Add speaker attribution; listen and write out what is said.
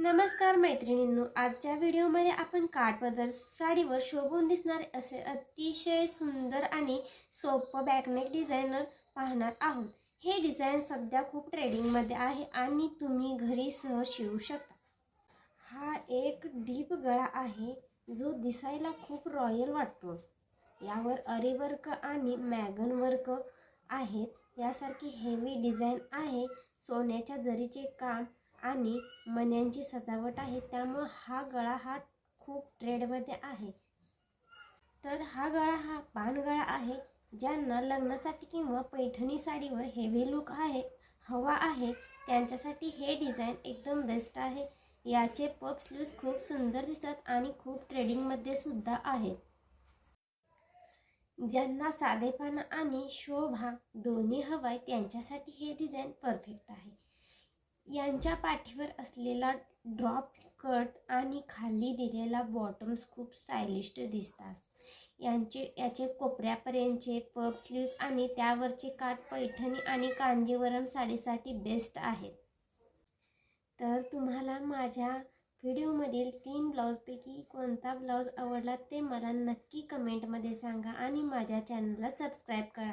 Speaker 1: नमस्कार मैत्रिणींनो, आजच्या व्हिडिओमध्ये आपण काठपदर साडीवर शोभून दिसणारे असे अतिशय सुंदर आणि सोपं बॅकनेक डिझायनर पाहणार आहोत। हे डिझाइन सध्या खूप ट्रेंडिंगमध्ये आहे आणि तुम्ही घरी सहज शिवू शकता। हा एक डीप गळा आहे जो दिसायला खूप रॉयल वाटतो। यावर अरी वर्क आणि मॅगन वर्क आहेत। यासारखी हेवी डिझाइन आहे। सोन्याच्या जरीचे काम आणि मण्यांची सजावट आहे, त्यामुळे हा गळा खूप ट्रेंडमध्ये आहे। तर हा गळा पान गळा आहे। ज्यांना लग्नासाठी किंवा पैठणी साडीवर हेवी लुक हवा आहे त्यांच्यासाठी हे डिझाइन एकदम बेस्ट आहे। याचे पफ स्लीव्स खूप सुंदर दिसतात आणि खूप ट्रेंडिंगमध्ये सुद्धा आहेत। ज्यांना साधेपणा आणि शोभा दोन्ही हवाय त्यांच्यासाठी हे डिझाइन परफेक्ट आहे। यांच्या पाठीवर असलेला ड्रॉप कट आणि खाली दिलेला बॉटम्स खूप स्टायलिश दिसतात। याचे कोपऱ्यापर्यंतचे पफ स्लीव्स आणि त्यावरचे काठ पैठणी आणि कांजीवरम साडीसाठी बेस्ट आहेत। तर तुम्हाला माझ्या व्हिडिओमधील 3 ब्लाउजपैकी कोणता ब्लाउज आवडला ते मला नक्की कमेंटमध्ये सांगा आणि माझ्या चॅनलला सबस्क्राईब करा।